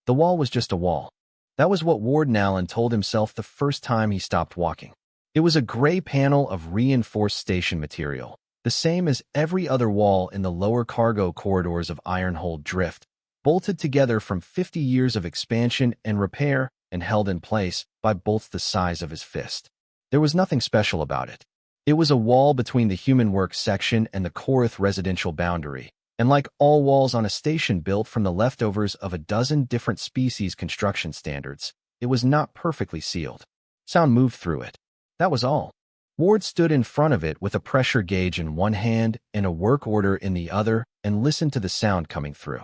The wall was just a wall. That was what Ward Nallen told himself the first time he stopped walking. It was a gray panel of reinforced station material, the same as every other wall in the lower cargo corridors of Ironhold Drift, bolted together from 50 years of expansion and repair and held in place by bolts the size of his fist. There was nothing special about it. It was a wall between the human works section and the Korath residential boundary, and like all walls on a station built from the leftovers of a dozen different species construction standards, it was not perfectly sealed. Sound moved through it. That was all. Ward stood in front of it with a pressure gauge in one hand and a work order in the other and listened to the sound coming through.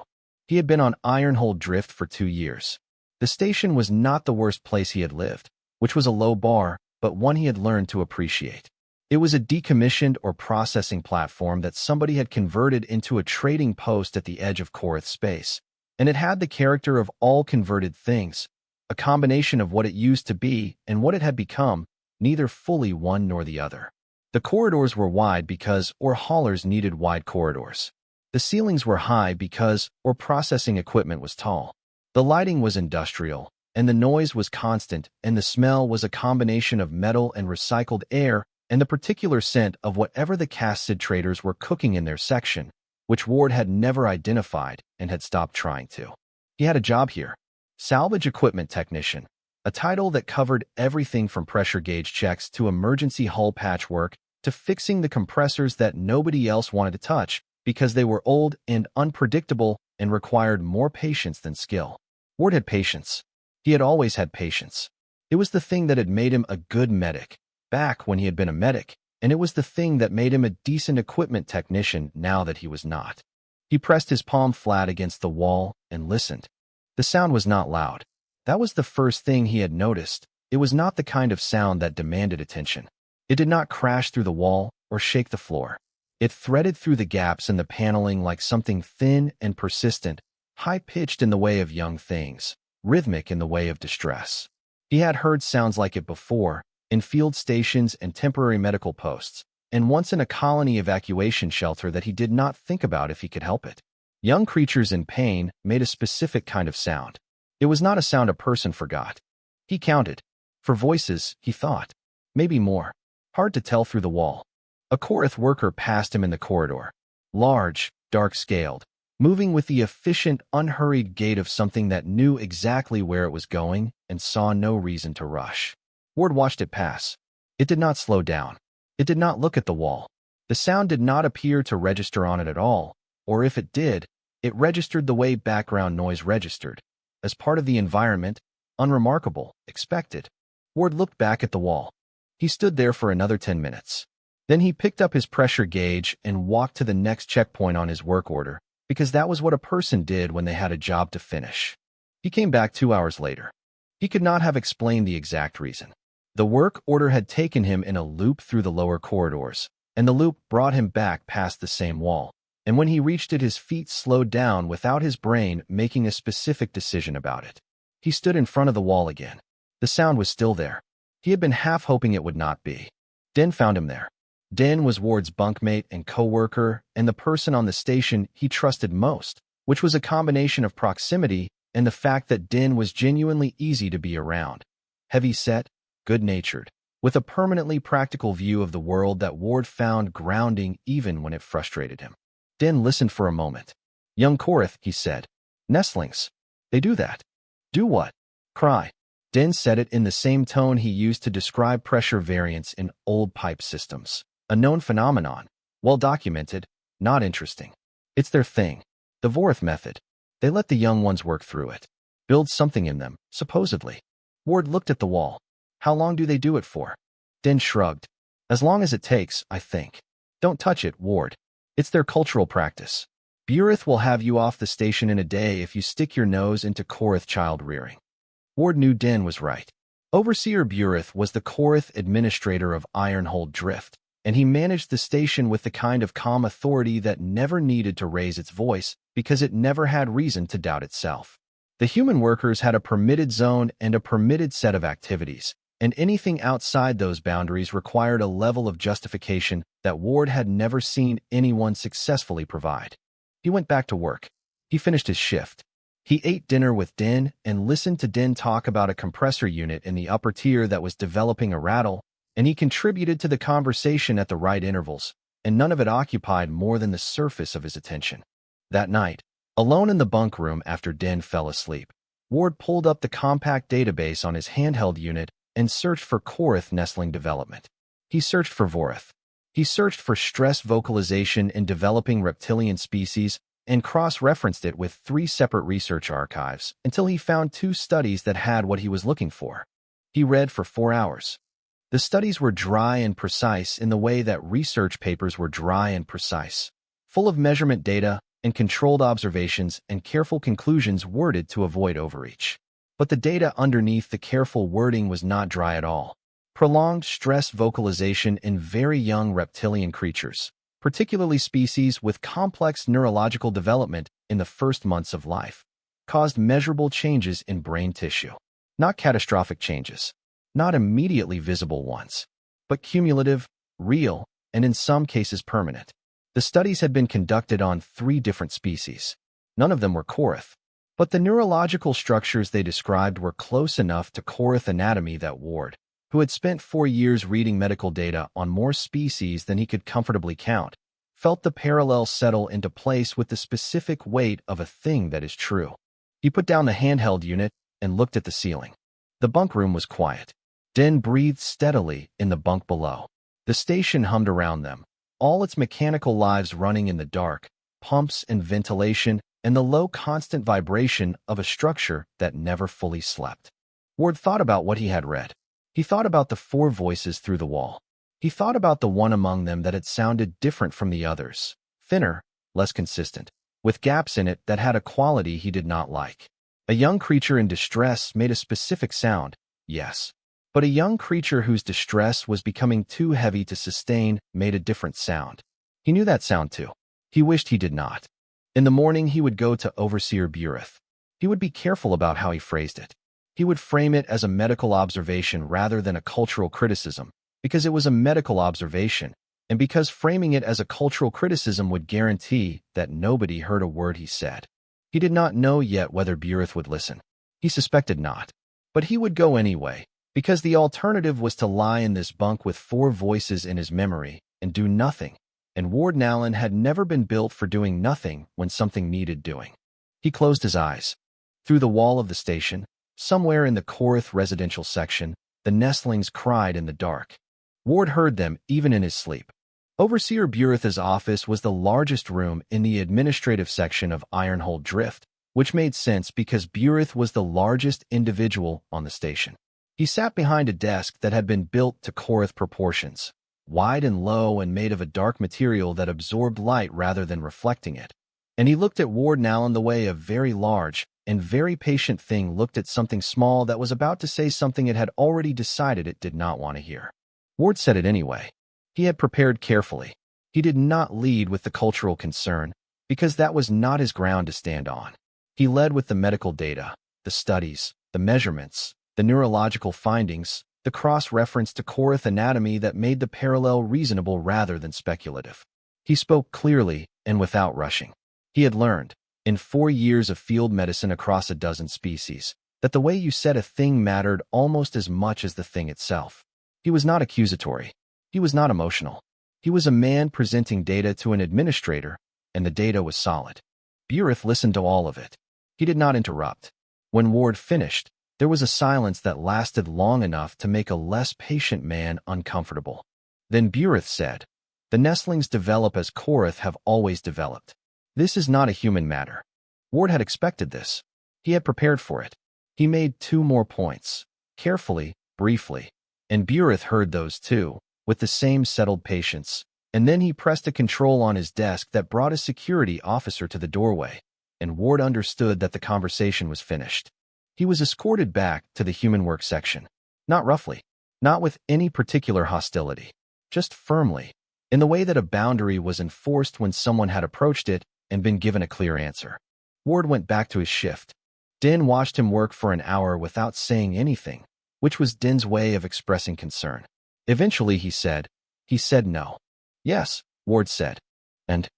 He had been on Ironhold Drift for 2 years. The station was not the worst place he had lived, which was a low bar, but one he had learned to appreciate. It was a decommissioned or processing platform that somebody had converted into a trading post at the edge of Korath space, and it had the character of all converted things, a combination of what it used to be and what it had become, neither fully one nor the other. The corridors were wide because haulers needed wide corridors. The ceilings were high because processing equipment was tall. The lighting was industrial, and the noise was constant, and the smell was a combination of metal and recycled air and the particular scent of whatever the casted traders were cooking in their section, which Ward had never identified and had stopped trying to. He had a job here. Salvage equipment technician, a title that covered everything from pressure gauge checks to emergency hull patchwork to fixing the compressors that nobody else wanted to touch because they were old and unpredictable and required more patience than skill. Ward had patience. He had always had patience. It was the thing that had made him a good medic back when he had been a medic, and it was the thing that made him a decent equipment technician now that he was not. He pressed his palm flat against the wall and listened. The sound was not loud. That was the first thing he had noticed. It was not the kind of sound that demanded attention. It did not crash through the wall or shake the floor. It threaded through the gaps in the paneling like something thin and persistent, high-pitched in the way of young things, rhythmic in the way of distress. He had heard sounds like it before, in field stations and temporary medical posts, and once in a colony evacuation shelter that he did not think about if he could help it. Young creatures in pain made a specific kind of sound. It was not a sound a person forgot. He counted. For voices, he thought. Maybe more. Hard to tell through the wall. A Korath worker passed him in the corridor. Large, dark-scaled, moving with the efficient, unhurried gait of something that knew exactly where it was going and saw no reason to rush. Ward watched it pass. It did not slow down. It did not look at the wall. The sound did not appear to register on it at all, or if it did, it registered the way background noise registered, as part of the environment, unremarkable, expected. Ward looked back at the wall. He stood there for another 10 minutes. Then he picked up his pressure gauge and walked to the next checkpoint on his work order, because that was what a person did when they had a job to finish. He came back 2 hours later. He could not have explained the exact reason. The work order had taken him in a loop through the lower corridors, and the loop brought him back past the same wall. And when he reached it, his feet slowed down without his brain making a specific decision about it. He stood in front of the wall again. The sound was still there. He had been half hoping it would not be. Den found him there. Den was Ward's bunkmate and co-worker and the person on the station he trusted most, which was a combination of proximity and the fact that Den was genuinely easy to be around. Heavy-set, good-natured, with a permanently practical view of the world that Ward found grounding even when it frustrated him. Den listened for a moment. "Young Korath," he said. "Nestlings. They do that." "Do what?" "Cry." Den said it in the same tone he used to describe pressure variance in old pipe systems. A known phenomenon, well documented, not interesting. It's their thing. The Vorath method. They let the young ones work through it. Build something in them, supposedly. Ward looked at the wall. "How long do they do it for?" Den shrugged. "As long as it takes, I think." "Don't touch it, Ward. It's their cultural practice. Burith will have you off the station in a day if you stick your nose into Korath child rearing." Ward knew Den was right. Overseer Burith was the Korath administrator of Ironhold Drift, and he managed the station with the kind of calm authority that never needed to raise its voice because it never had reason to doubt itself. The human workers had a permitted zone and a permitted set of activities, and anything outside those boundaries required a level of justification that Ward had never seen anyone successfully provide. He went back to work. He finished his shift. He ate dinner with Din and listened to Din talk about a compressor unit in the upper tier that was developing a rattle, and he contributed to the conversation at the right intervals, and none of it occupied more than the surface of his attention. That night, alone in the bunk room after Din fell asleep, Ward pulled up the compact database on his handheld unit and searched for Korath nestling development. He searched for Vorith. He searched for stress vocalization in developing reptilian species and cross-referenced it with 3 separate research archives until he found 2 studies that had what he was looking for. He read for 4 hours. The studies were dry and precise in the way that research papers were dry and precise, full of measurement data and controlled observations and careful conclusions worded to avoid overreach. But the data underneath the careful wording was not dry at all. Prolonged stress vocalization in very young reptilian creatures, particularly species with complex neurological development in the first months of life, caused measurable changes in brain tissue. Not catastrophic changes, not immediately visible ones, but cumulative, real, and in some cases permanent. The studies had been conducted on 3 different species. None of them were Korath, but the neurological structures they described were close enough to Korath anatomy that Ward, who had spent 4 years reading medical data on more species than he could comfortably count, felt the parallel settle into place with the specific weight of a thing that is true. He put down the handheld unit and looked at the ceiling. The bunk room was quiet. Din breathed steadily in the bunk below. The station hummed around them, all its mechanical lives running in the dark, pumps and ventilation, and the low constant vibration of a structure that never fully slept. Ward thought about what he had read. He thought about the 4 voices through the wall. He thought about the one among them that had sounded different from the others, thinner, less consistent, with gaps in it that had a quality he did not like. A young creature in distress made a specific sound, yes. But a young creature whose distress was becoming too heavy to sustain made a different sound. He knew that sound too. He wished he did not. In the morning he would go to Overseer Burith. He would be careful about how he phrased it. He would frame it as a medical observation rather than a cultural criticism, because it was a medical observation, and because framing it as a cultural criticism would guarantee that nobody heard a word he said. He did not know yet whether Burith would listen. He suspected not. But he would go anyway, because the alternative was to lie in this bunk with 4 voices in his memory and do nothing, and Ward Nallen had never been built for doing nothing when something needed doing. He closed his eyes. Through the wall of the station, somewhere in the Korath residential section, the nestlings cried in the dark. Ward heard them even in his sleep. Overseer Burith's office was the largest room in the administrative section of Ironhold Drift, which made sense because Burith was the largest individual on the station. He sat behind a desk that had been built to Korath proportions, wide and low and made of a dark material that absorbed light rather than reflecting it. And he looked at Ward Nallen the way a very large and very patient thing looked at something small that was about to say something it had already decided it did not want to hear. Ward said it anyway. He had prepared carefully. He did not lead with the cultural concern, because that was not his ground to stand on. He led with the medical data, the studies, the measurements, the neurological findings, the cross-reference to Korath anatomy that made the parallel reasonable rather than speculative. He spoke clearly and without rushing. He had learned, in 4 years of field medicine across a dozen species, that the way you said a thing mattered almost as much as the thing itself. He was not accusatory. He was not emotional. He was a man presenting data to an administrator, and the data was solid. Burith listened to all of it. He did not interrupt. When Ward finished, there was a silence that lasted long enough to make a less patient man uncomfortable. Then Burith said, "The nestlings develop as Korath have always developed. This is not a human matter." Ward had expected this. He had prepared for it. He made 2 more points, carefully, briefly, and Burith heard those too, with the same settled patience, and then he pressed a control on his desk that brought a security officer to the doorway, and Ward understood that the conversation was finished. He was escorted back to the human work section, not roughly, not with any particular hostility, just firmly, in the way that a boundary was enforced when someone had approached it and been given a clear answer. Ward went back to his shift. Din watched him work for an hour without saying anything, which was Din's way of expressing concern. Eventually he said no. "Yes," Ward said. And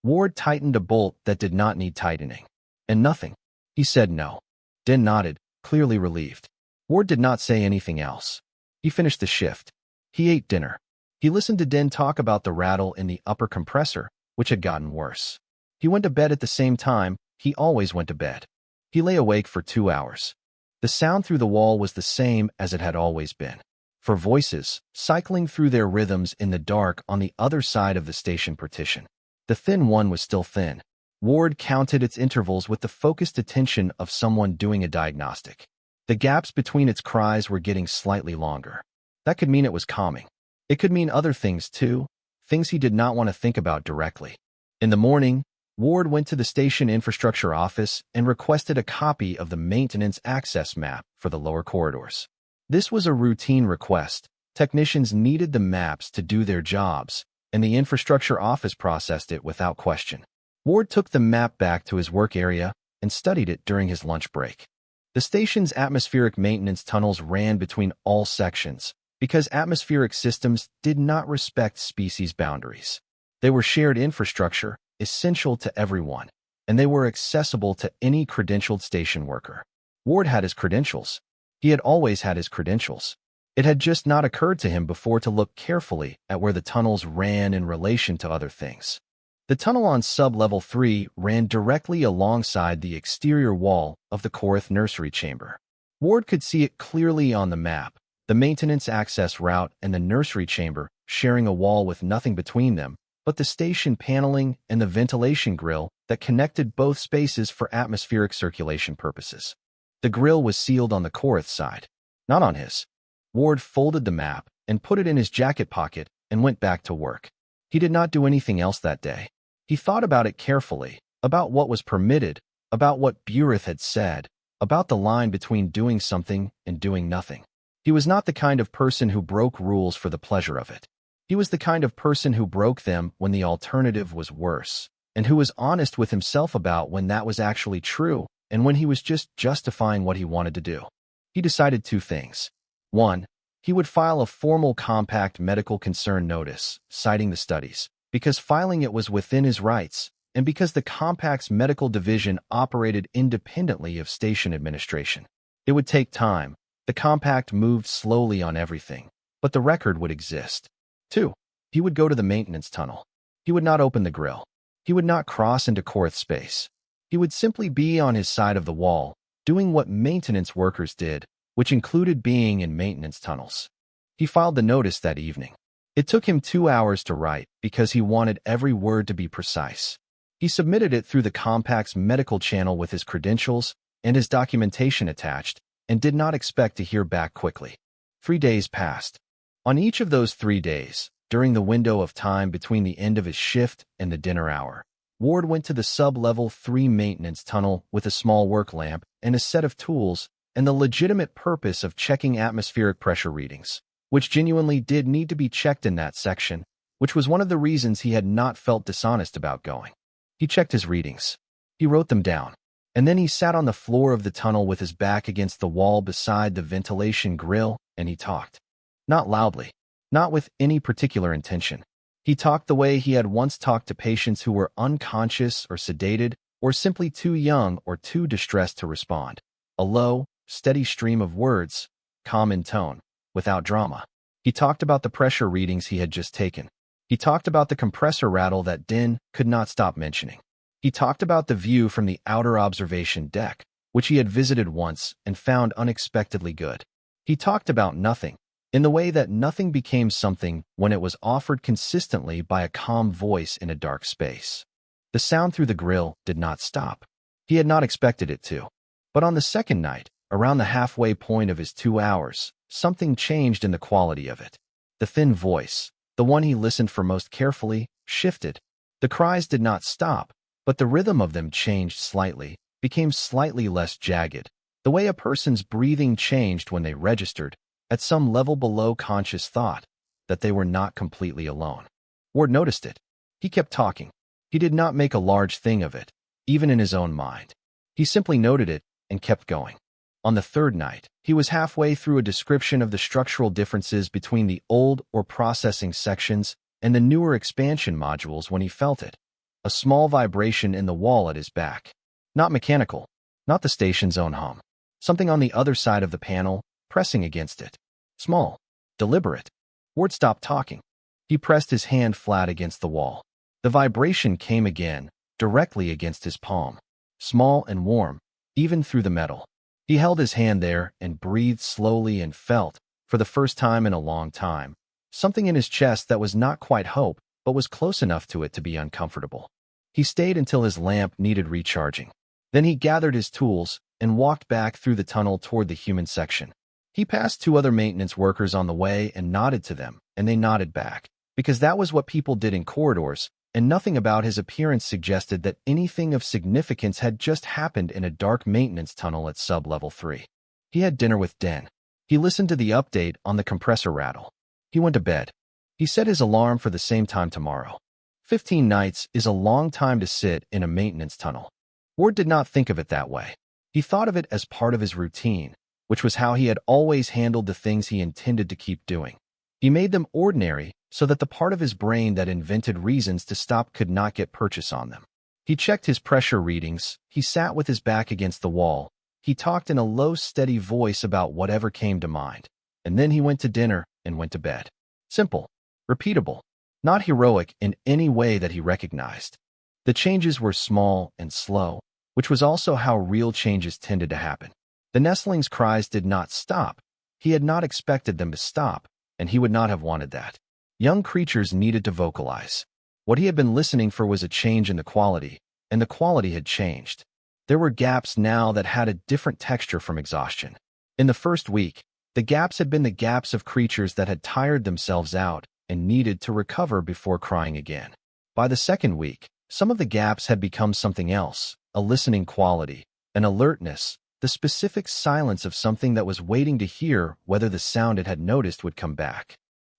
Ward tightened a bolt that did not need tightening. And nothing. He said no. Din nodded, clearly relieved. Ward did not say anything else. He finished the shift. He ate dinner. He listened to Din talk about the rattle in the upper compressor, which had gotten worse. He went to bed at the same time he always went to bed. He lay awake for 2 hours. The sound through the wall was the same as it had always been. For voices, cycling through their rhythms in the dark on the other side of the station partition. The thin one was still thin. Ward counted its intervals with the focused attention of someone doing a diagnostic. The gaps between its cries were getting slightly longer. That could mean it was calming. It could mean other things too, things he did not want to think about directly. In the morning, Ward went to the station infrastructure office and requested a copy of the maintenance access map for the lower corridors. This was a routine request. Technicians needed the maps to do their jobs, and the infrastructure office processed it without question. Ward took the map back to his work area and studied it during his lunch break. The station's atmospheric maintenance tunnels ran between all sections because atmospheric systems did not respect species boundaries. They were shared infrastructure, essential to everyone, and they were accessible to any credentialed station worker. Ward had his credentials. He had always had his credentials. It had just not occurred to him before to look carefully at where the tunnels ran in relation to other things. The tunnel on sub-level 3 ran directly alongside the exterior wall of the Korath nursery chamber. Ward could see it clearly on the map, the maintenance access route and the nursery chamber sharing a wall with nothing between them, but the station paneling and the ventilation grill that connected both spaces for atmospheric circulation purposes. The grill was sealed on the Korath side, not on his. Ward folded the map and put it in his jacket pocket and went back to work. He did not do anything else that day. He thought about it carefully, about what was permitted, about what Burith had said, about the line between doing something and doing nothing. He was not the kind of person who broke rules for the pleasure of it. He was the kind of person who broke them when the alternative was worse, and who was honest with himself about when that was actually true and when he was just justifying what he wanted to do. He decided 2 things. 1, he would file a formal compact medical concern notice, citing the studies, because filing it was within his rights, and because the compact's medical division operated independently of station administration. It would take time. The compact moved slowly on everything, but the record would exist. 2, he would go to the maintenance tunnel. He would not open the grill. He would not cross into Korath space. He would simply be on his side of the wall, doing what maintenance workers did, which included being in maintenance tunnels. He filed the notice that evening. It took him 2 hours to write because he wanted every word to be precise. He submitted it through the compact's medical channel with his credentials and his documentation attached, and did not expect to hear back quickly. 3 days passed. On each of those 3 days, during the window of time between the end of his shift and the dinner hour, Ward went to the sub-level 3 maintenance tunnel with a small work lamp and a set of tools and the legitimate purpose of checking atmospheric pressure readings, which genuinely did need to be checked in that section, which was one of the reasons he had not felt dishonest about going. He checked his readings. He wrote them down. And then he sat on the floor of the tunnel with his back against the wall beside the ventilation grill, and he talked. Not loudly. Not with any particular intention. He talked the way he had once talked to patients who were unconscious or sedated, or simply too young or too distressed to respond. A low, steady stream of words, calm in tone, without drama. He talked about the pressure readings he had just taken. He talked about the compressor rattle that Din could not stop mentioning. He talked about the view from the outer observation deck, which he had visited once and found unexpectedly good. He talked about nothing, in the way that nothing became something when it was offered consistently by a calm voice in a dark space. The sound through the grill did not stop. He had not expected it to. But on the second night, around the halfway point of his 2 hours, something changed in the quality of it. The thin voice, the one he listened for most carefully, shifted. The cries did not stop, but the rhythm of them changed slightly, became slightly less jagged, the way a person's breathing changed when they registered, at some level below conscious thought, that they were not completely alone. Ward noticed it. He kept talking. He did not make a large thing of it, even in his own mind. He simply noted it and kept going. On the 3rd night, he was halfway through a description of the structural differences between the old or processing sections and the newer expansion modules when he felt it. A small vibration in the wall at his back. Not mechanical, not the station's own hum. Something on the other side of the panel, pressing against it. Small, deliberate. Ward stopped talking. He pressed his hand flat against the wall. The vibration came again, directly against his palm. Small and warm, even through the metal. He held his hand there and breathed slowly and felt, for the first time in a long time, something in his chest that was not quite hope, but was close enough to it to be uncomfortable. He stayed until his lamp needed recharging. Then he gathered his tools and walked back through the tunnel toward the human section. He passed 2 other maintenance workers on the way and nodded to them, and they nodded back, because that was what people did in corridors, and nothing about his appearance suggested that anything of significance had just happened in a dark maintenance tunnel at sub-level 3. He had dinner with Den. He listened to the update on the compressor rattle. He went to bed. He set his alarm for the same time tomorrow. 15 nights is a long time to sit in a maintenance tunnel. Ward did not think of it that way. He thought of it as part of his routine, which was how he had always handled the things he intended to keep doing. He made them ordinary so that the part of his brain that invented reasons to stop could not get purchase on them. He checked his pressure readings. He sat with his back against the wall. He talked in a low, steady voice about whatever came to mind. And then he went to dinner and went to bed. Simple, repeatable, not heroic in any way that he recognized. The changes were small and slow, which was also how real changes tended to happen. The nestlings' cries did not stop. He had not expected them to stop, and he would not have wanted that. Young creatures needed to vocalize. What he had been listening for was a change in the quality, and the quality had changed. There were gaps now that had a different texture from exhaustion. In the first week, the gaps had been the gaps of creatures that had tired themselves out and needed to recover before crying again. By the second week, some of the gaps had become something else, a listening quality, an alertness, the specific silence of something that was waiting to hear whether the sound it had noticed would come back.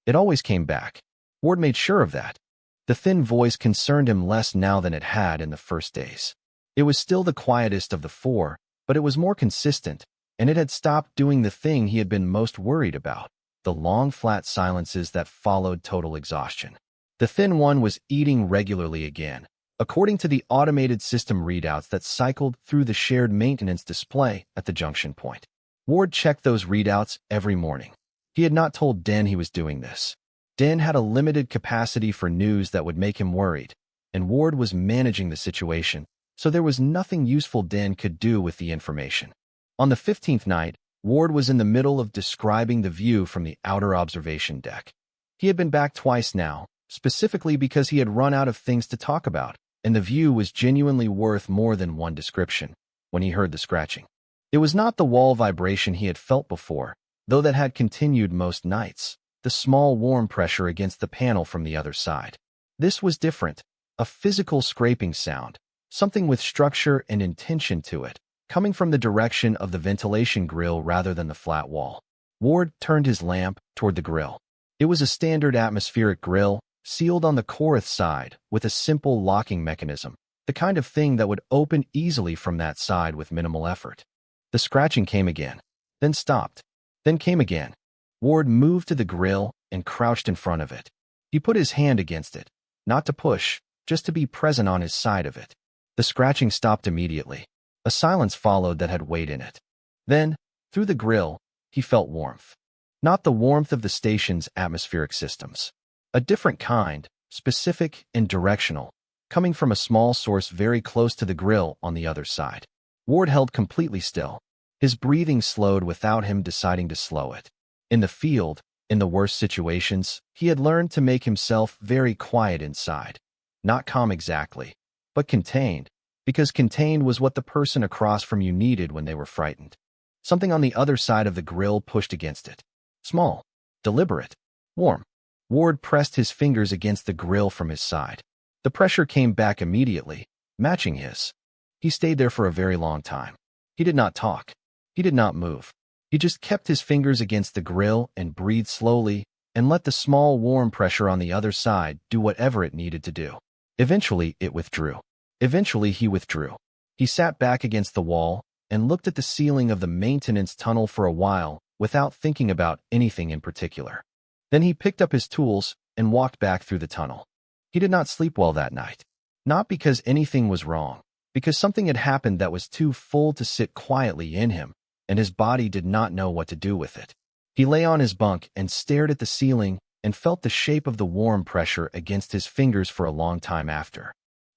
It always came back. Ward made sure of that. The thin voice concerned him less now than it had in the first days. It was still the quietest of the 4, but it was more consistent, and it had stopped doing the thing he had been most worried about, the long, flat silences that followed total exhaustion. The thin one was eating regularly again, according to the automated system readouts that cycled through the shared maintenance display at the junction point. Ward checked those readouts every morning. He had not told Den he was doing this. Den had a limited capacity for news that would make him worried, and Ward was managing the situation, so there was nothing useful Den could do with the information. On the 15th night, Ward was in the middle of describing the view from the outer observation deck. He had been back twice now, specifically because he had run out of things to talk about, and the view was genuinely worth more than one description, when he heard the scratching. It was not the wall vibration he had felt before, though that had continued most nights, the small warm pressure against the panel from the other side. This was different, a physical scraping sound, something with structure and intention to it, coming from the direction of the ventilation grill rather than the flat wall. Ward turned his lamp toward the grill. It was a standard atmospheric grill, sealed on the Korath side with a simple locking mechanism, the kind of thing that would open easily from that side with minimal effort. The scratching came again, then stopped, then came again. Ward moved to the grill and crouched in front of it. He put his hand against it, not to push, just to be present on his side of it. The scratching stopped immediately. A silence followed that had weight in it. Then, through the grill, he felt warmth. Not the warmth of the station's atmospheric systems. A different kind, specific and directional, coming from a small source very close to the grill on the other side. Ward held completely still. His breathing slowed without him deciding to slow it. In the field, in the worst situations, he had learned to make himself very quiet inside. Not calm exactly, but contained, because contained was what the person across from you needed when they were frightened. Something on the other side of the grill pushed against it. Small, deliberate, warm. Ward pressed his fingers against the grill from his side. The pressure came back immediately, matching his. He stayed there for a very long time. He did not talk. He did not move. He just kept his fingers against the grill and breathed slowly and let the small warm pressure on the other side do whatever it needed to do. Eventually, it withdrew. Eventually, he withdrew. He sat back against the wall and looked at the ceiling of the maintenance tunnel for a while without thinking about anything in particular. Then he picked up his tools and walked back through the tunnel. He did not sleep well that night. Not because anything was wrong, because something had happened that was too full to sit quietly in him, and his body did not know what to do with it. He lay on his bunk and stared at the ceiling and felt the shape of the warm pressure against his fingers for a long time after.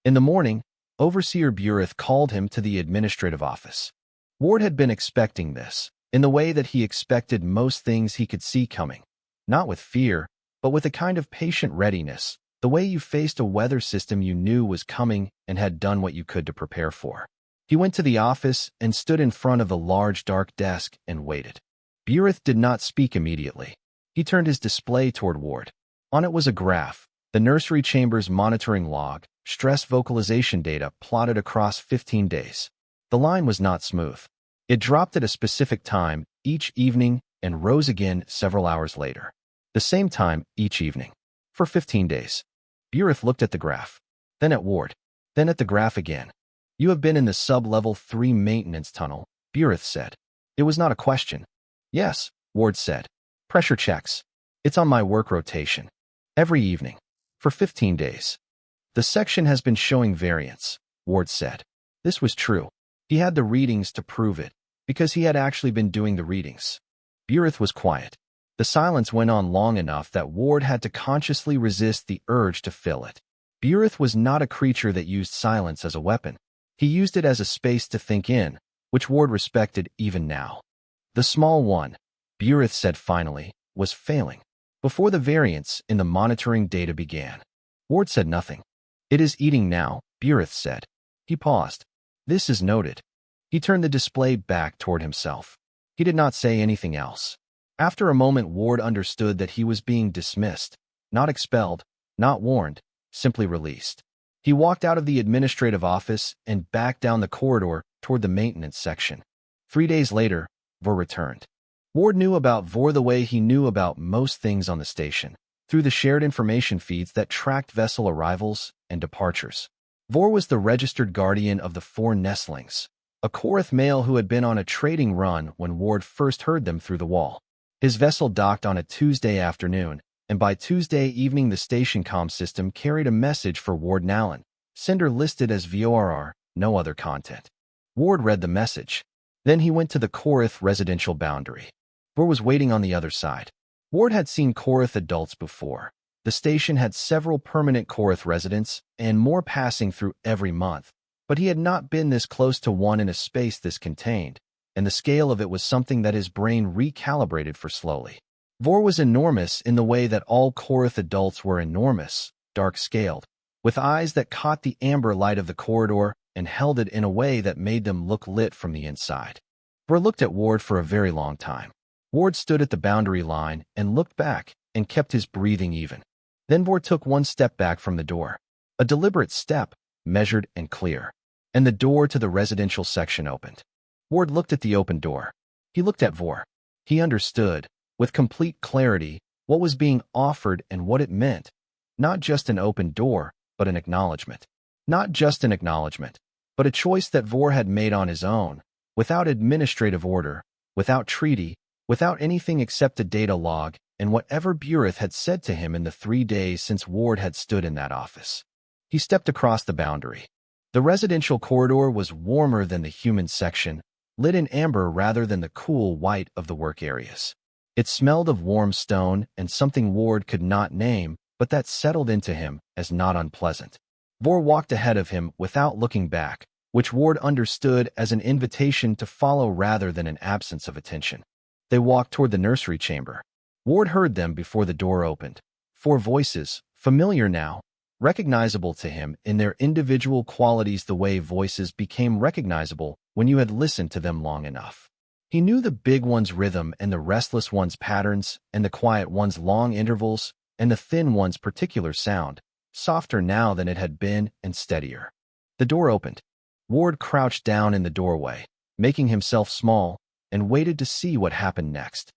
In the morning, Overseer Burith called him to the administrative office. Ward had been expecting this, in the way that he expected most things he could see coming. Not with fear, but with a kind of patient readiness, the way you faced a weather system you knew was coming and had done what you could to prepare for. He went to the office and stood in front of the large dark desk and waited. Burith did not speak immediately. He turned his display toward Ward. On it was a graph, the nursery chamber's monitoring log, stress vocalization data plotted across 15 days. The line was not smooth. It dropped at a specific time each evening and rose again several hours later. The same time each evening. For 15 days. Burith looked at the graph, then at Ward, then at the graph again. "You have been in the sub-level 3 maintenance tunnel," Burith said. It was not a question. "Yes," Ward said. "Pressure checks. It's on my work rotation. Every evening. For 15 days. The section has been showing variance," Ward said. This was true. He had the readings to prove it, because he had actually been doing the readings. Burith was quiet. The silence went on long enough that Ward had to consciously resist the urge to fill it. Burith was not a creature that used silence as a weapon. He used it as a space to think in, which Ward respected even now. The small one, Burith said finally, was failing. Before the variance in the monitoring data began. Ward said nothing. "It is eating now," Burith said. He paused. "This is noted." He turned the display back toward himself. He did not say anything else. After a moment, Ward understood that he was being dismissed, not expelled, not warned, simply released. He walked out of the administrative office and back down the corridor toward the maintenance section. 3 days later, Vor returned. Ward knew about Vor the way he knew about most things on the station, through the shared information feeds that tracked vessel arrivals and departures. Vor was the registered guardian of the 4 nestlings, a Korath male who had been on a trading run when Ward first heard them through the wall. His vessel docked on a Tuesday afternoon, and by Tuesday evening the station comm system carried a message for Ward Nallen, sender listed as VORR, no other content. Ward read the message. Then he went to the Korath residential boundary. Vor was waiting on the other side. Ward had seen Korath adults before. The station had several permanent Korath residents and more passing through every month, but he had not been this close to one in a space this contained, and the scale of it was something that his brain recalibrated for slowly. Vor was enormous in the way that all Korath adults were enormous, dark-scaled, with eyes that caught the amber light of the corridor and held it in a way that made them look lit from the inside. Vor looked at Ward for a very long time. Ward stood at the boundary line and looked back and kept his breathing even. Then Vor took one step back from the door. A deliberate step, measured and clear. And the door to the residential section opened. Ward looked at the open door. He looked at Vor. He understood, with complete clarity, what was being offered and what it meant. Not just an open door, but an acknowledgment. Not just an acknowledgment, but a choice that Vor had made on his own, without administrative order, without treaty, without anything except a data log and whatever Burith had said to him in the 3 days since Ward had stood in that office. He stepped across the boundary. The residential corridor was warmer than the human section, lit in amber rather than the cool white of the work areas. It smelled of warm stone and something Ward could not name, but that settled into him as not unpleasant. Vor walked ahead of him without looking back, which Ward understood as an invitation to follow rather than an absence of attention. They walked toward the nursery chamber. Ward heard them before the door opened. 4 voices, familiar now, recognizable to him in their individual qualities the way voices became recognizable when you had listened to them long enough. He knew the big one's rhythm and the restless one's patterns and the quiet one's long intervals and the thin one's particular sound, softer now than it had been and steadier. The door opened. Ward crouched down in the doorway, making himself small, and waited to see what happened next.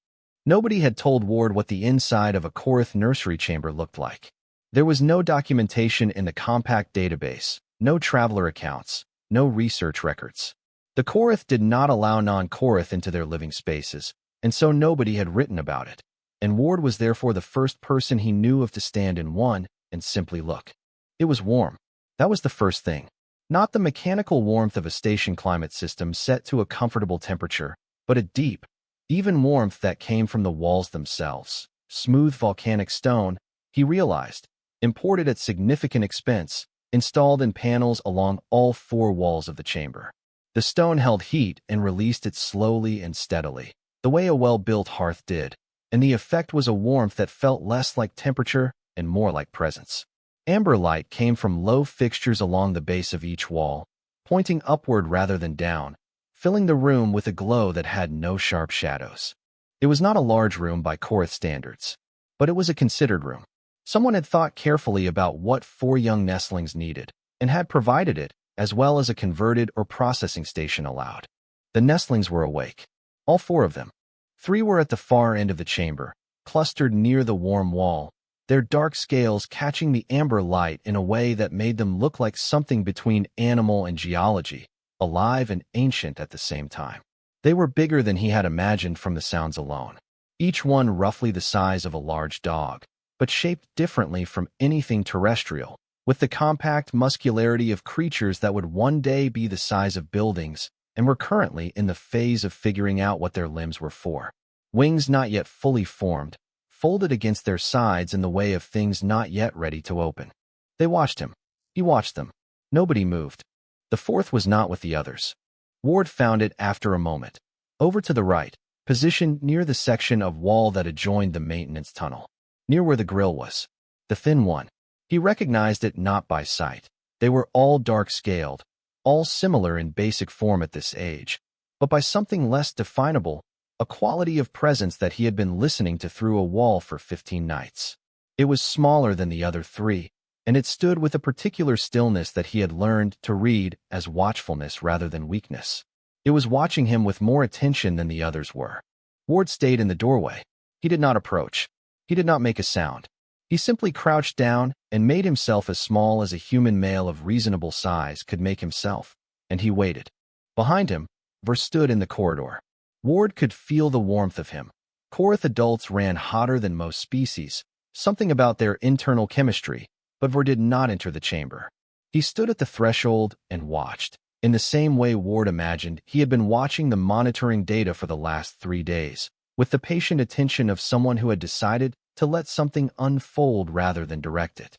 Nobody had told Ward what the inside of a Korath nursery chamber looked like. There was no documentation in the compact database, no traveler accounts, no research records. The Korath did not allow non-Korath into their living spaces, and so nobody had written about it, and Ward was therefore the first person he knew of to stand in one and simply look. It was warm. That was the first thing. Not the mechanical warmth of a station climate system set to a comfortable temperature, but a deep, even warmth that came from the walls themselves. Smooth volcanic stone, he realized, imported at significant expense, installed in panels along all four walls of the chamber. The stone held heat and released it slowly and steadily, the way a well-built hearth did, and the effect was a warmth that felt less like temperature and more like presence. Amber light came from low fixtures along the base of each wall, pointing upward rather than down, filling the room with a glow that had no sharp shadows. It was not a large room by Korath standards, but it was a considered room. Someone had thought carefully about what four young nestlings needed, and had provided it, as well as a converted or processing station allowed. The nestlings were awake. All four of them. Three were at the far end of the chamber, clustered near the warm wall, their dark scales catching the amber light in a way that made them look like something between animal and geology, alive and ancient at the same time. They were bigger than he had imagined from the sounds alone, each one roughly the size of a large dog, but shaped differently from anything terrestrial, with the compact muscularity of creatures that would one day be the size of buildings and were currently in the phase of figuring out what their limbs were for. Wings not yet fully formed, folded against their sides in the way of things not yet ready to open. They watched him. He watched them. Nobody moved. The fourth was not with the others. Ward found it after a moment. Over to the right, positioned near the section of wall that adjoined the maintenance tunnel, near where the grill was. The thin one. He recognized it not by sight. They were all dark-scaled, all similar in basic form at this age, but by something less definable, a quality of presence that he had been listening to through a wall for 15 nights. It was smaller than the other three, and it stood with a particular stillness that he had learned to read as watchfulness rather than weakness. It was watching him with more attention than the others were. Ward stayed in the doorway. He did not approach. He did not make a sound. He simply crouched down and made himself as small as a human male of reasonable size could make himself, and he waited. Behind him, Ver stood in the corridor. Ward could feel the warmth of him. Korath adults ran hotter than most species, something about their internal chemistry, but Ver did not enter the chamber. He stood at the threshold and watched, in the same way Ward imagined he had been watching the monitoring data for the last 3 days, with the patient attention of someone who had decided to let something unfold rather than direct it.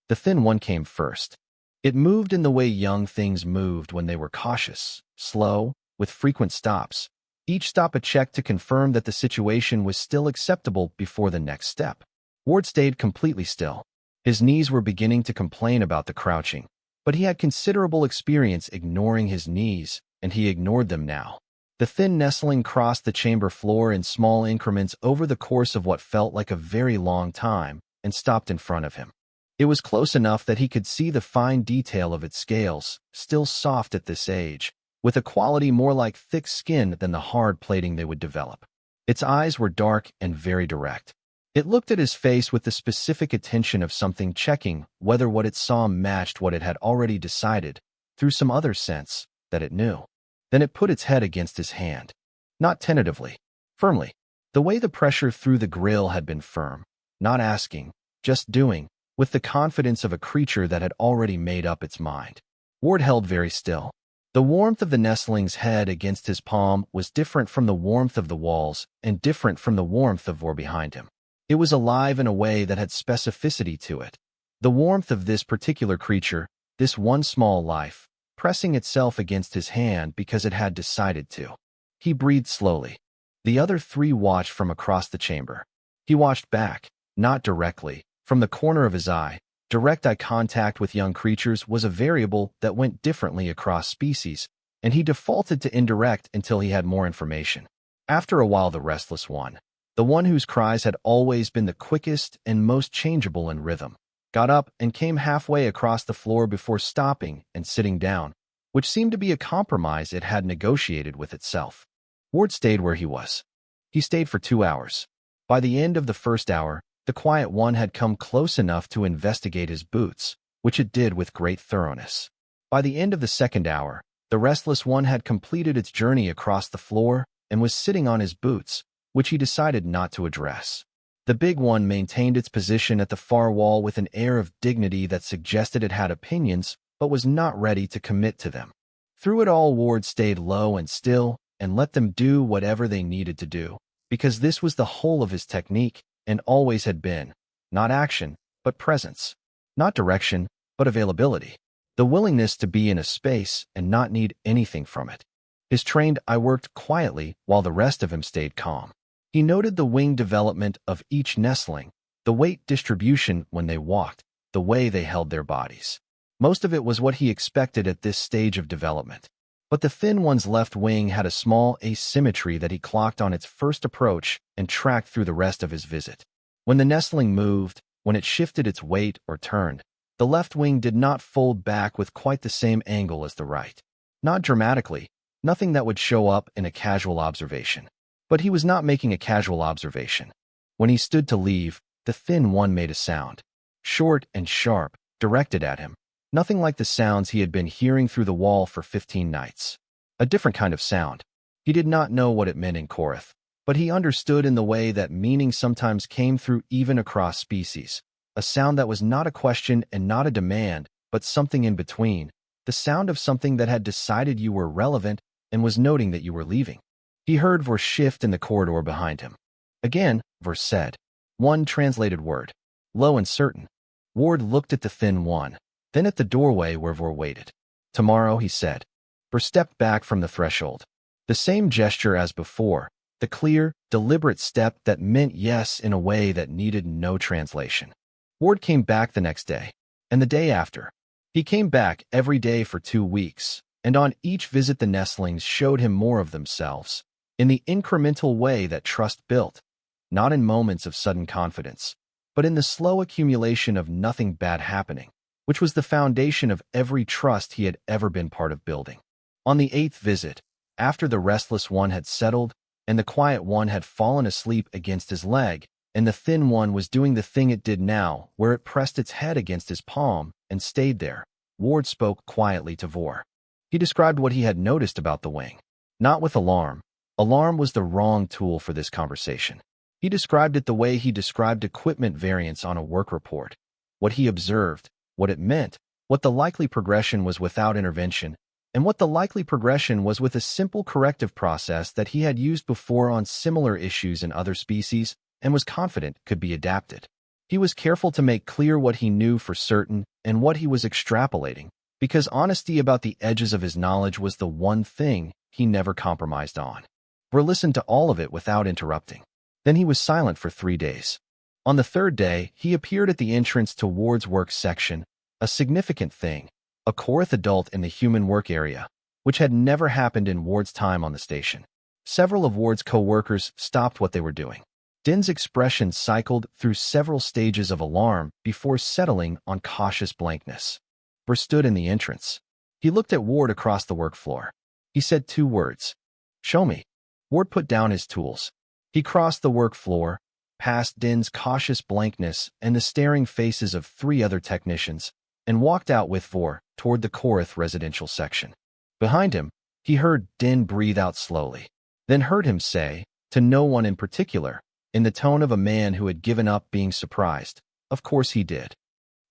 The thin one came first. It moved in the way young things moved when they were cautious, slow, with frequent stops. Each stop a check to confirm that the situation was still acceptable before the next step. Ward stayed completely still. His knees were beginning to complain about the crouching, but he had considerable experience ignoring his knees, and he ignored them now. The thin nestling crossed the chamber floor in small increments over the course of what felt like a very long time, and stopped in front of him. It was close enough that he could see the fine detail of its scales, still soft at this age, with a quality more like thick skin than the hard plating they would develop. Its eyes were dark and very direct. It looked at his face with the specific attention of something checking whether what it saw matched what it had already decided, through some other sense, that it knew. Then it put its head against his hand. Not tentatively, firmly. The way the pressure through the grill had been firm, not asking, just doing, with the confidence of a creature that had already made up its mind. Ward held very still. The warmth of the nestling's head against his palm was different from the warmth of the walls and different from the warmth of Vor behind him. It was alive in a way that had specificity to it. The warmth of this particular creature, this one small life, pressing itself against his hand because it had decided to. He breathed slowly. The other three watched from across the chamber. He watched back, not directly, from the corner of his eye. Direct eye contact with young creatures was a variable that went differently across species, and he defaulted to indirect until he had more information. After a while, the restless one, the one whose cries had always been the quickest and most changeable in rhythm, got up and came halfway across the floor before stopping and sitting down, which seemed to be a compromise it had negotiated with itself. Ward stayed where he was. He stayed for 2 hours. By the end of the first hour, the quiet one had come close enough to investigate his boots, which it did with great thoroughness. By the end of the second hour, the restless one had completed its journey across the floor and was sitting on his boots, which he decided not to address. The big one maintained its position at the far wall with an air of dignity that suggested it had opinions, but was not ready to commit to them. Through it all, Ward stayed low and still and let them do whatever they needed to do, because this was the whole of his technique and always had been. Not action, but presence. Not direction, but availability. The willingness to be in a space and not need anything from it. His trained eye worked quietly while the rest of him stayed calm. He noted the wing development of each nestling, the weight distribution when they walked, the way they held their bodies. Most of it was what he expected at this stage of development. But the thin one's left wing had a small asymmetry that he clocked on its first approach and tracked through the rest of his visit. When the nestling moved, when it shifted its weight or turned, the left wing did not fold back with quite the same angle as the right. Not dramatically, nothing that would show up in a casual observation. But he was not making a casual observation. When he stood to leave, the thin one made a sound. Short and sharp, directed at him. Nothing like the sounds he had been hearing through the wall for 15 nights. A different kind of sound. He did not know what it meant in Korath, but he understood in the way that meaning sometimes came through even across species. A sound that was not a question and not a demand, but something in between. The sound of something that had decided you were relevant and was noting that you were leaving. He heard Vor shift in the corridor behind him. Again, Vor said. One translated word. Low and certain. Ward looked at the thin one, then at the doorway where Vor waited. Tomorrow, he said. Vor stepped back from the threshold. The same gesture as before, the clear, deliberate step that meant yes in a way that needed no translation. Ward came back the next day, and the day after. He came back every day for 2 weeks, and on each visit the nestlings showed him more of themselves, in the incremental way that trust built, not in moments of sudden confidence, but in the slow accumulation of nothing bad happening, which was the foundation of every trust he had ever been part of building. On the 8th visit, after the restless one had settled, and the quiet one had fallen asleep against his leg, and the thin one was doing the thing it did now, where it pressed its head against his palm and stayed there, Ward spoke quietly to Vor. He described what he had noticed about the wing. Not with alarm. Alarm was the wrong tool for this conversation. He described it the way he described equipment variants on a work report. What he observed, what it meant, what the likely progression was without intervention, and what the likely progression was with a simple corrective process that he had used before on similar issues in other species and was confident could be adapted. He was careful to make clear what he knew for certain and what he was extrapolating, because honesty about the edges of his knowledge was the one thing he never compromised on. Vor listened to all of it without interrupting. Then he was silent for 3 days. On the 3rd day, he appeared at the entrance to Ward's work section, a significant thing, a Korath adult in the human work area, which had never happened in Ward's time on the station. Several of Ward's co-workers stopped what they were doing. Din's expression cycled through several stages of alarm before settling on cautious blankness. Vor stood in the entrance. He looked at Ward across the work floor. He said 2 words. Show me. Ward put down his tools. He crossed the work floor, past Din's cautious blankness and the staring faces of 3 other technicians, and walked out with Vor toward the Korath residential section. Behind him, he heard Din breathe out slowly, then heard him say, to no one in particular, in the tone of a man who had given up being surprised, of course he did.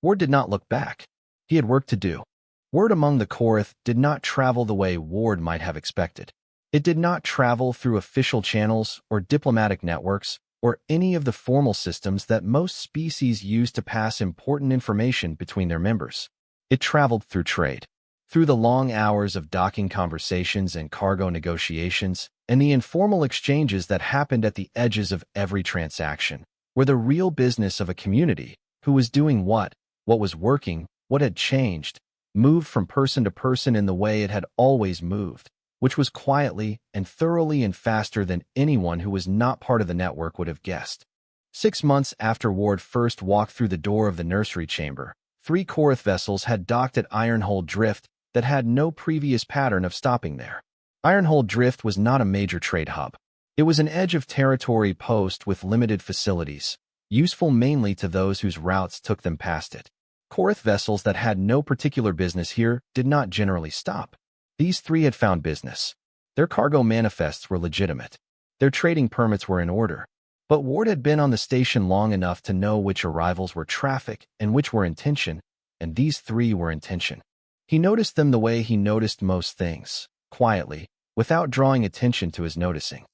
Ward did not look back. He had work to do. Word among the Korath did not travel the way Ward might have expected. It did not travel through official channels or diplomatic networks or any of the formal systems that most species use to pass important information between their members. It traveled through trade, through the long hours of docking conversations and cargo negotiations, and the informal exchanges that happened at the edges of every transaction, where the real business of a community, who was doing what was working, what had changed, moved from person to person in the way it had always moved, which was quietly and thoroughly and faster than anyone who was not part of the network would have guessed. 6 months after Ward first walked through the door of the nursery chamber, 3 Korath vessels had docked at Ironhold Drift that had no previous pattern of stopping there. Ironhold Drift was not a major trade hub. It was an edge of territory post with limited facilities, useful mainly to those whose routes took them past it. Korath vessels that had no particular business here did not generally stop. These 3 had found business. Their cargo manifests were legitimate. Their trading permits were in order. But Ward had been on the station long enough to know which arrivals were traffic and which were intention, and these 3 were intention. He noticed them the way he noticed most things, quietly, without drawing attention to his noticing.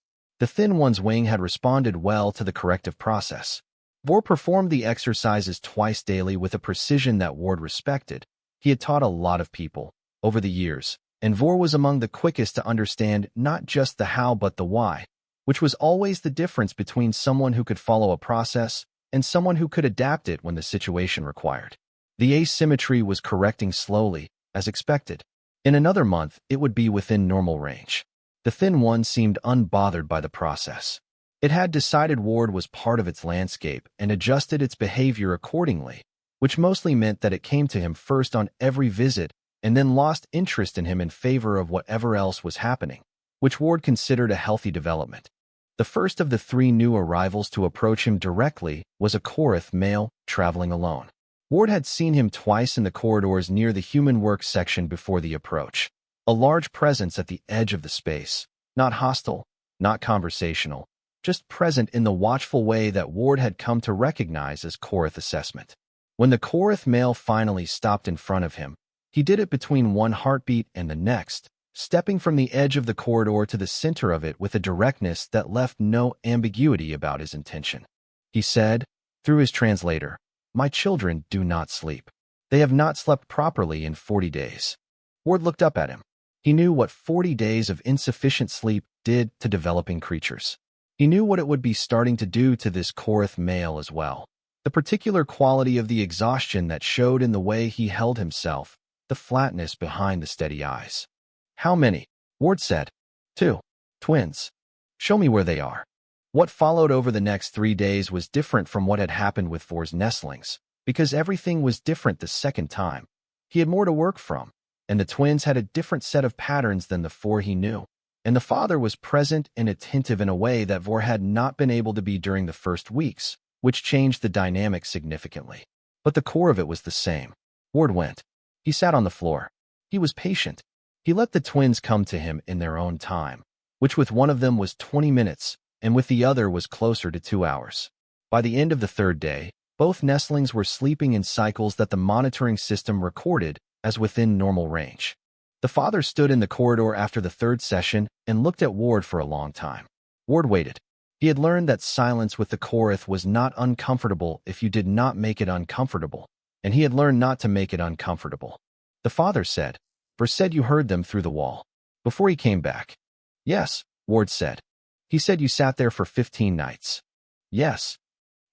The thin one's wing had responded well to the corrective process. Vor performed the exercises twice daily with a precision that Ward respected. He had taught a lot of people over the years, and Vor was among the quickest to understand not just the how but the why, which was always the difference between someone who could follow a process and someone who could adapt it when the situation required. The asymmetry was correcting slowly, as expected. In another month, it would be within normal range. The thin one seemed unbothered by the process. It had decided Ward was part of its landscape and adjusted its behavior accordingly, which mostly meant that it came to him first on every visit and then lost interest in him in favor of whatever else was happening, which Ward considered a healthy development. The first of the 3 new arrivals to approach him directly was a Korath male traveling alone. Ward had seen him twice in the corridors near the human work section before the approach. A large presence at the edge of the space, not hostile, not conversational, just present in the watchful way that Ward had come to recognize as Korath assessment. When the Korath male finally stopped in front of him, he did it between one heartbeat and the next, stepping from the edge of the corridor to the center of it with a directness that left no ambiguity about his intention. He said, through his translator, "My children do not sleep. They have not slept properly in 40 days. Ward looked up at him. He knew what 40 days of insufficient sleep did to developing creatures. He knew what it would be starting to do to this Korath male as well. The particular quality of the exhaustion that showed in the way he held himself, the flatness behind the steady eyes. "How many?" Ward said. 2. Twins. "Show me where they are." What followed over the next 3 days was different from what had happened with Vor's nestlings, because everything was different the second time. He had more to work from, and the twins had a different set of patterns than the 4 he knew. And the father was present and attentive in a way that Vor had not been able to be during the first weeks, which changed the dynamic significantly. But the core of it was the same. Ward went. He sat on the floor. He was patient. He let the twins come to him in their own time, which with one of them was 20 minutes, and with the other was closer to 2 hours. By the end of the 3rd day, both nestlings were sleeping in cycles that the monitoring system recorded as within normal range. The father stood in the corridor after the 3rd session and looked at Ward for a long time. Ward waited. He had learned that silence with the Korath was not uncomfortable if you did not make it uncomfortable, and he had learned not to make it uncomfortable. The father said, "Vor said you heard them through the wall." Before he came back. "Yes," Ward said. "He said you sat there for 15 nights." "Yes."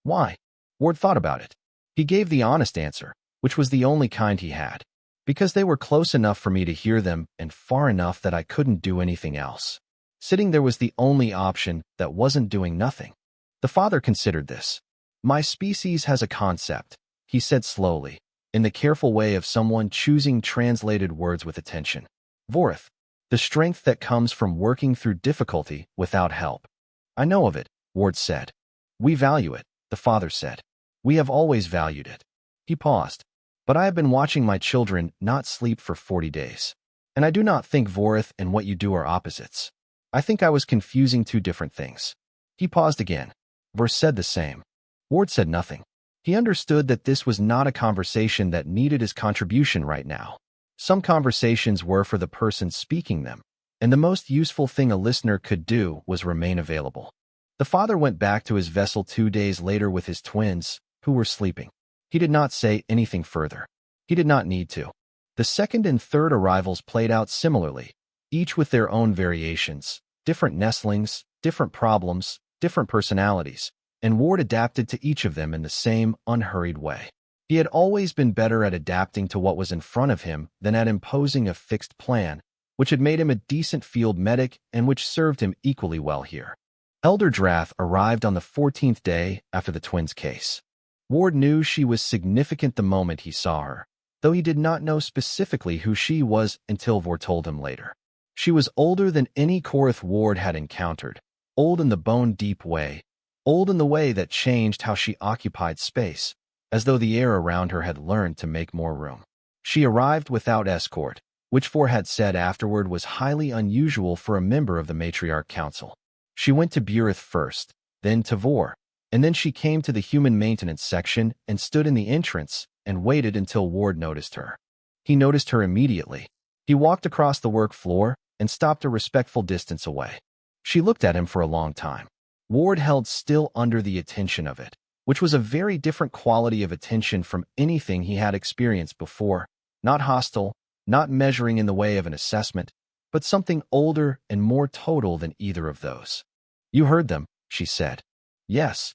"Why?" Ward thought about it. He gave the honest answer, which was the only kind he had. "Because they were close enough for me to hear them and far enough that I couldn't do anything else. Sitting there was the only option that wasn't doing nothing." The father considered this. "My species has a concept," he said slowly, in the careful way of someone choosing translated words with attention. "Vorith, the strength that comes from working through difficulty without help." "I know of it," Ward said. "We value it," the father said. "We have always valued it." He paused. "But I have been watching my children not sleep for 40 days. And I do not think Vorith and what you do are opposites. I think I was confusing 2 different things." He paused again. Vor said the same. Ward said nothing. He understood that this was not a conversation that needed his contribution right now. Some conversations were for the person speaking them, and the most useful thing a listener could do was remain available. The father went back to his vessel 2 days later with his twins, who were sleeping. He did not say anything further. He did not need to. The 2nd and 3rd arrivals played out similarly, each with their own variations, different nestlings, different problems, different personalities, and Ward adapted to each of them in the same unhurried way. He had always been better at adapting to what was in front of him than at imposing a fixed plan, which had made him a decent field medic and which served him equally well here. Elder Drath arrived on the 14th day after the twins' case. Ward knew she was significant the moment he saw her, though he did not know specifically who she was until Vor told him later. She was older than any Korath Ward had encountered, old in the bone-deep way, old in the way that changed how she occupied space, as though the air around her had learned to make more room. She arrived without escort, which Vor had said afterward was highly unusual for a member of the Matriarch Council. She went to Burith first, then to Vor, and then she came to the human maintenance section and stood in the entrance and waited until Ward noticed her. He noticed her immediately. He walked across the work floor and stopped a respectful distance away. She looked at him for a long time. Ward held still under the attention of it, which was a very different quality of attention from anything he had experienced before. Not hostile, not measuring in the way of an assessment, but something older and more total than either of those. "You heard them," she said. "Yes."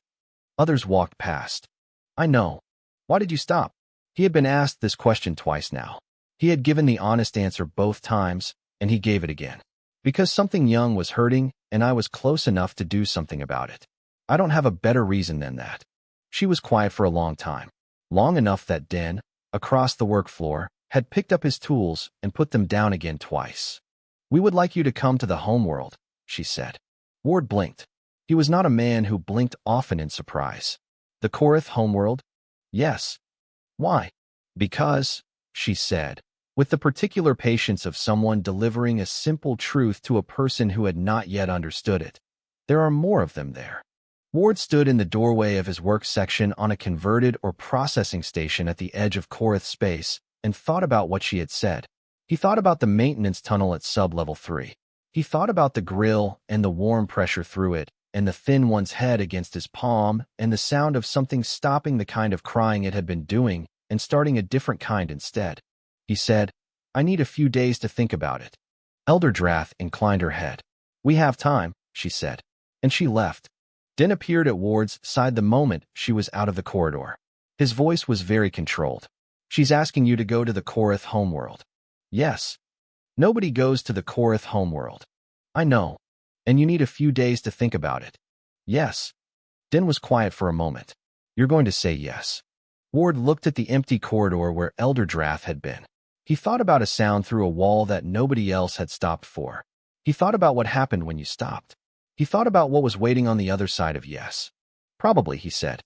Others walked past. "I know. Why did you stop?" He had been asked this question twice now. He had given the honest answer both times, and he gave it again. "Because something young was hurting, and I was close enough to do something about it. I don't have a better reason than that." She was quiet for a long time. Long enough that Den, across the work floor, had picked up his tools and put them down again twice. "We would like you to come to the homeworld," she said. Ward blinked. He was not a man who blinked often in surprise. "The Korath homeworld?" "Yes." "Why?" "Because," she said, with the particular patience of someone delivering a simple truth to a person who had not yet understood it. "There are more of them there." Ward stood in the doorway of his work section on a converted or processing station at the edge of Korath space and thought about what she had said. He thought about the maintenance tunnel at sub-level 3. He thought about the grill and the warm pressure through it, and the thin one's head against his palm, and the sound of something stopping the kind of crying it had been doing and starting a different kind instead. He said, "I need a few days to think about it." Elder Drath inclined her head. "We have time," she said, and she left. Den appeared at Ward's side the moment she was out of the corridor. His voice was very controlled. "She's asking you to go to the Korath homeworld." "Yes." "Nobody goes to the Korath homeworld." "I know. And you need a few days to think about it." "Yes." Den was quiet for a moment. "You're going to say yes." Ward looked at the empty corridor where Elder Drath had been. He thought about a sound through a wall that nobody else had stopped for. He thought about what happened when you stopped. He thought about what was waiting on the other side of yes. "Probably," he said.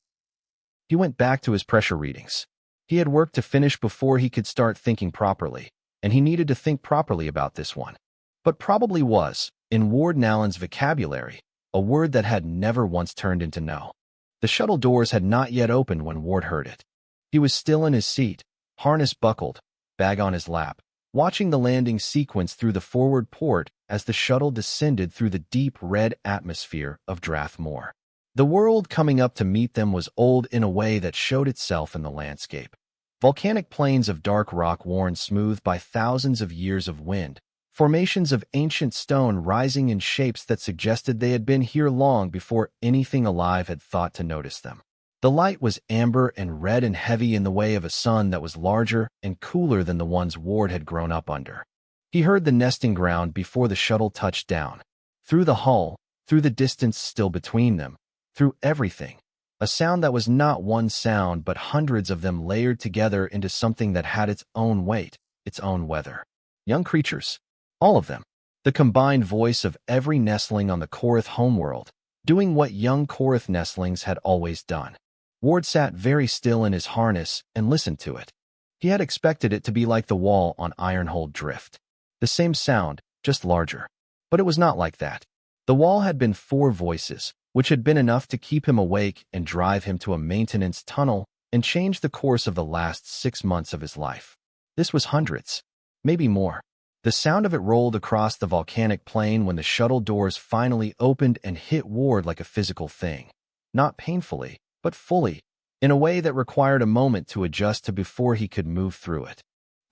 He went back to his pressure readings. He had work to finish before he could start thinking properly, and he needed to think properly about this one. But probably was, in Ward Nallen's vocabulary, a word that had never once turned into no. The shuttle doors had not yet opened when Ward heard it. He was still in his seat, harness buckled, bag on his lap, watching the landing sequence through the forward port as the shuttle descended through the deep red atmosphere of Drathmore. The world coming up to meet them was old in a way that showed itself in the landscape. Volcanic plains of dark rock worn smooth by thousands of years of wind, formations of ancient stone rising in shapes that suggested they had been here long before anything alive had thought to notice them. The light was amber and red and heavy in the way of a sun that was larger and cooler than the ones Ward had grown up under. He heard the nesting ground before the shuttle touched down. Through the hull, through the distance still between them, through everything. A sound that was not one sound but hundreds of them layered together into something that had its own weight, its own weather. Young creatures. All of them. The combined voice of every nestling on the Korath homeworld, doing what young Korath nestlings had always done. Ward sat very still in his harness and listened to it. He had expected it to be like the wall on Ironhold Drift. The same sound, just larger. But it was not like that. The wall had been 4 voices, which had been enough to keep him awake and drive him to a maintenance tunnel and change the course of the last 6 months of his life. This was hundreds, maybe more. The sound of it rolled across the volcanic plain when the shuttle doors finally opened and hit Ward like a physical thing. Not painfully, but fully, in a way that required a moment to adjust to before he could move through it.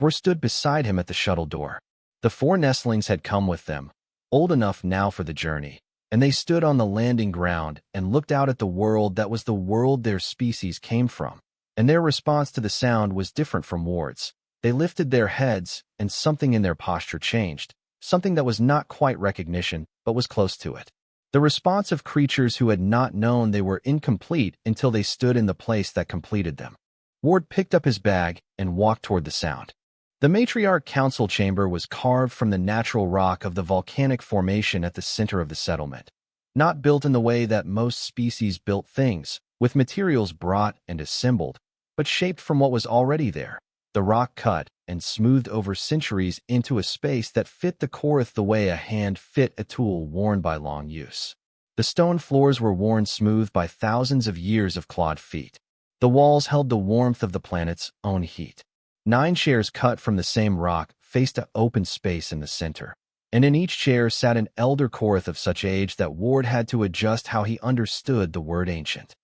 Ward stood beside him at the shuttle door. The 4 nestlings had come with them, old enough now for the journey, and they stood on the landing ground and looked out at the world that was the world their species came from, and their response to the sound was different from Ward's. They lifted their heads, and something in their posture changed, something that was not quite recognition, but was close to it. The response of creatures who had not known they were incomplete until they stood in the place that completed them. Ward picked up his bag and walked toward the sound. The matriarch council chamber was carved from the natural rock of the volcanic formation at the center of the settlement. Not built in the way that most species built things, with materials brought and assembled, but shaped from what was already there. The rock cut and smoothed over centuries into a space that fit the Korath the way a hand fit a tool worn by long use. The stone floors were worn smooth by thousands of years of clawed feet. The walls held the warmth of the planet's own heat. 9 chairs cut from the same rock faced an open space in the center, and in each chair sat an elder Korth of such age that Ward had to adjust how he understood the word ancient.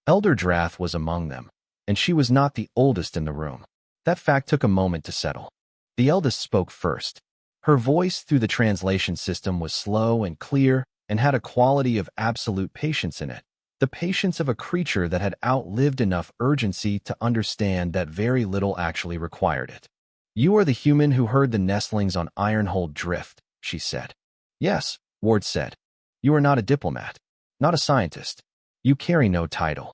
Elder Drath was among them, and she was not the oldest in the room. That fact took a moment to settle. The eldest spoke first. Her voice through the translation system was slow and clear and had a quality of absolute patience in it, the patience of a creature that had outlived enough urgency to understand that very little actually required it. "You are the human who heard the nestlings on Ironhold Drift," she said. "Yes," Ward said. "You are not a diplomat, not a scientist. You carry no title."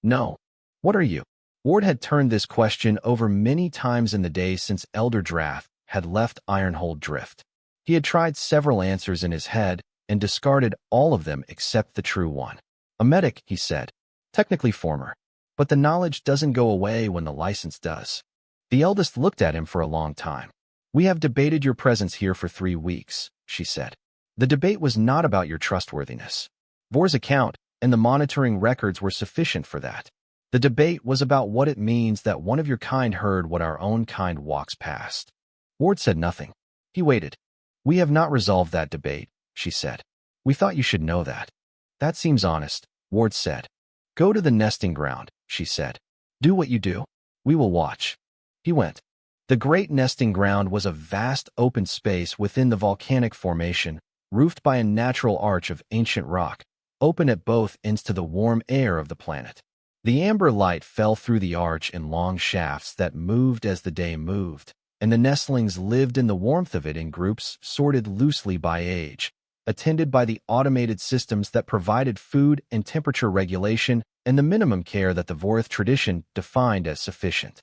"No. What are you?" Ward had turned this question over many times in the days since Elder Drath had left Ironhold Drift. He had tried several answers in his head and discarded all of them except the true one. "A medic," he said. "Technically former. But the knowledge doesn't go away when the license does." The eldest looked at him for a long time. "We have debated your presence here for 3 weeks," she said. "The debate was not about your trustworthiness. Vor's account and the monitoring records were sufficient for that. The debate was about what it means that one of your kind heard what our own kind walks past." Ward said nothing. He waited. "We have not resolved that debate," she said. "We thought you should know that." "That seems honest," Ward said. "Go to the nesting ground," she said. "Do what you do. We will watch." He went. The great nesting ground was a vast open space within the volcanic formation, roofed by a natural arch of ancient rock, open at both ends to the warm air of the planet. The amber light fell through the arch in long shafts that moved as the day moved, and the nestlings lived in the warmth of it in groups sorted loosely by age, attended by the automated systems that provided food and temperature regulation and the minimum care that the Vorth tradition defined as sufficient.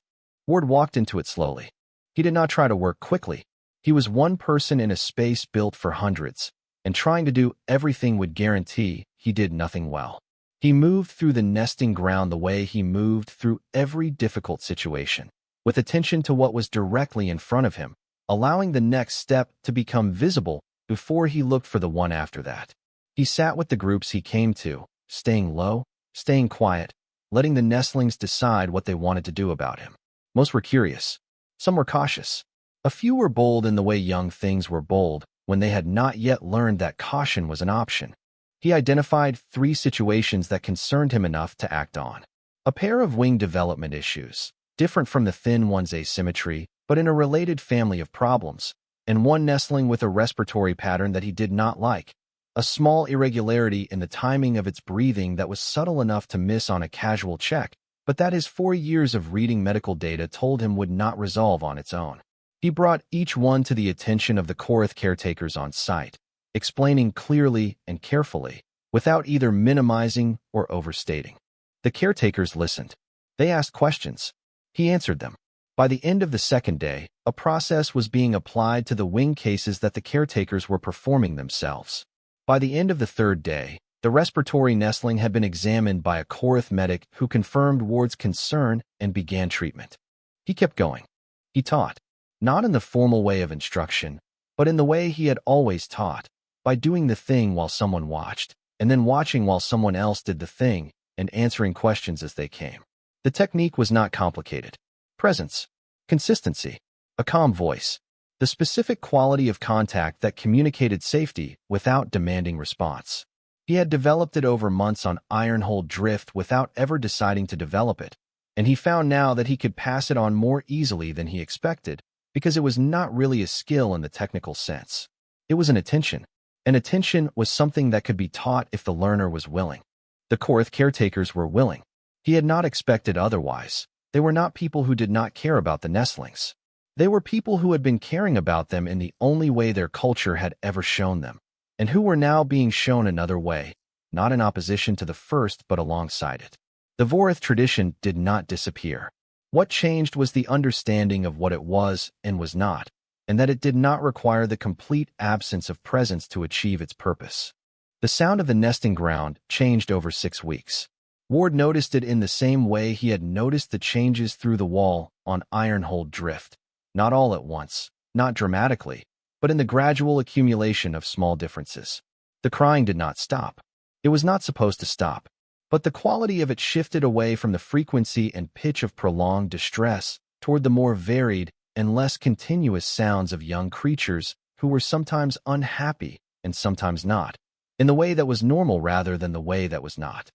Ward walked into it slowly. He did not try to work quickly. He was one person in a space built for hundreds, and trying to do everything would guarantee he did nothing well. He moved through the nesting ground the way he moved through every difficult situation, with attention to what was directly in front of him, allowing the next step to become visible before he looked for the one after that. He sat with the groups he came to, staying low, staying quiet, letting the nestlings decide what they wanted to do about him. Most were curious. Some were cautious. A few were bold in the way young things were bold when they had not yet learned that caution was an option. He identified 3 situations that concerned him enough to act on. A pair of wing development issues, different from the thin one's asymmetry, but in a related family of problems, and one nestling with a respiratory pattern that he did not like, a small irregularity in the timing of its breathing that was subtle enough to miss on a casual check, but that his 4 years of reading medical data told him would not resolve on its own. He brought each one to the attention of the Korth caretakers on site, explaining clearly and carefully, without either minimizing or overstating. The caretakers listened. They asked questions. He answered them. By the end of the 2nd day, a process was being applied to the wing cases that the caretakers were performing themselves. By the end of the 3rd day, the respiratory nestling had been examined by a Korth medic who confirmed Ward's concern and began treatment. He kept going. He taught, not in the formal way of instruction, but in the way he had always taught, by doing the thing while someone watched, and then watching while someone else did the thing, and answering questions as they came. The technique was not complicated. Presence, consistency, a calm voice, the specific quality of contact that communicated safety without demanding response. He had developed it over months on Ironhold Drift without ever deciding to develop it, and he found now that he could pass it on more easily than he expected, because it was not really a skill in the technical sense. It was an attention. And attention was something that could be taught if the learner was willing. The Korth caretakers were willing. He had not expected otherwise. They were not people who did not care about the nestlings. They were people who had been caring about them in the only way their culture had ever shown them, and who were now being shown another way, not in opposition to the first but alongside it. The Vorth tradition did not disappear. What changed was the understanding of what it was and was not, and that it did not require the complete absence of presence to achieve its purpose. The sound of the nesting ground changed over 6 weeks. Ward noticed it in the same way he had noticed the changes through the wall on Ironhold Drift, not all at once, not dramatically, but in the gradual accumulation of small differences. The crying did not stop. It was not supposed to stop, but the quality of it shifted away from the frequency and pitch of prolonged distress toward the more varied and less continuous sounds of young creatures who were sometimes unhappy and sometimes not, in the way that was normal rather than the way that was not.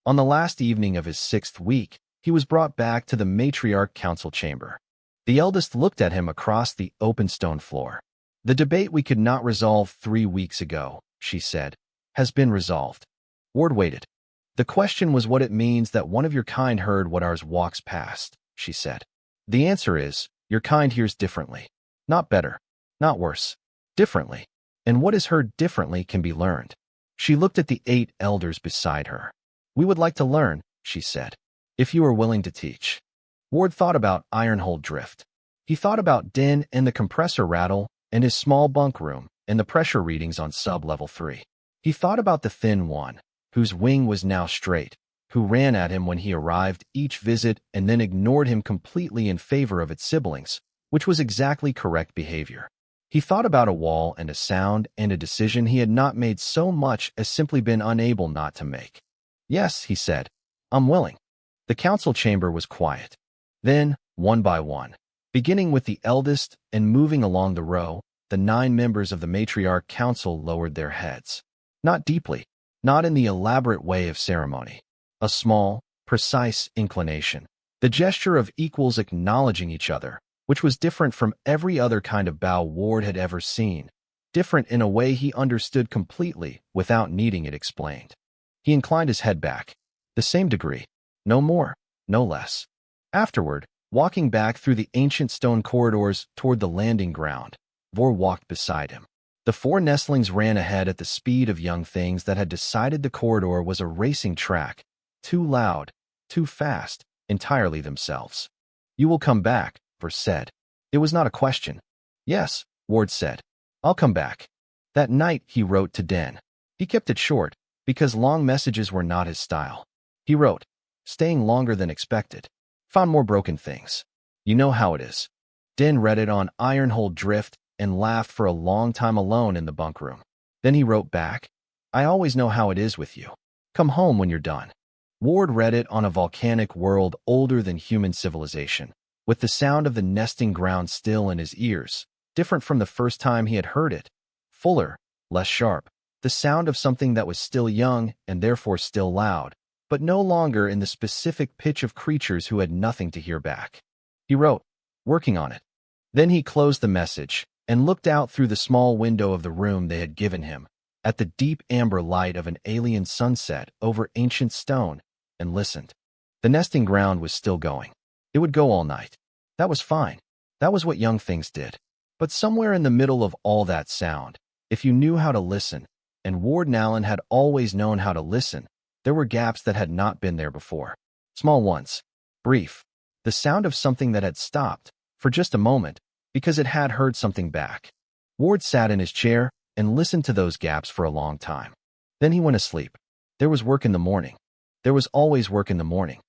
On the last evening of his 6th week, he was brought back to the matriarch council chamber. The eldest looked at him across the open stone floor. "The debate we could not resolve 3 weeks ago," she said, "has been resolved." Ward waited. "The question was what it means that one of your kind heard what ours walks past," she said. "The answer is, your kind hears differently. Not better, not worse. Differently. And what is heard differently can be learned." She looked at the 8 elders beside her. "We would like to learn," she said, "if you are willing to teach." Ward thought about Ironhold Drift. He thought about Din and the compressor rattle and his small bunk room and the pressure readings on sub-level 3. He thought about the thin one, whose wing was now straight, who ran at him when he arrived each visit and then ignored him completely in favor of its siblings, which was exactly correct behavior. He thought about a wall and a sound and a decision he had not made so much as simply been unable not to make. "Yes," he said, "I'm willing." The council chamber was quiet. Then, one by one, beginning with the eldest and moving along the row, the 9 members of the matriarch council lowered their heads. Not deeply, not in the elaborate way of ceremony. A small, precise inclination. The gesture of equals acknowledging each other, which was different from every other kind of bow Ward had ever seen. Different in a way he understood completely without needing it explained. He inclined his head back. The same degree. No more, no less. Afterward, walking back through the ancient stone corridors toward the landing ground, Vor walked beside him. The 4 nestlings ran ahead at the speed of young things that had decided the corridor was a racing track, too loud, too fast, entirely themselves. "You will come back," Vor said. It was not a question. "Yes," Ward said. "I'll come back." That night he wrote to Den. He kept it short, because long messages were not his style. He wrote, "Staying longer than expected. Found more broken things. You know how it is." Den read it on Ironhold Drift and laughed for a long time alone in the bunk room. Then he wrote back, "I always know how it is with you. Come home when you're done." Ward read it on a volcanic world older than human civilization, with the sound of the nesting ground still in his ears, different from the first time he had heard it, fuller, less sharp, the sound of something that was still young and therefore still loud, but no longer in the specific pitch of creatures who had nothing to hear back. He wrote, "Working on it." Then he closed the message and looked out through the small window of the room they had given him, at the deep amber light of an alien sunset over ancient stone, and listened. The nesting ground was still going. It would go all night. That was fine. That was what young things did. But somewhere in the middle of all that sound, if you knew how to listen, and Ward Nallen had always known how to listen, there were gaps that had not been there before. Small ones. Brief. The sound of something that had stopped, for just a moment, because it had heard something back. Ward sat in his chair and listened to those gaps for a long time. Then he went asleep. There was work in the morning. There was always work in the morning.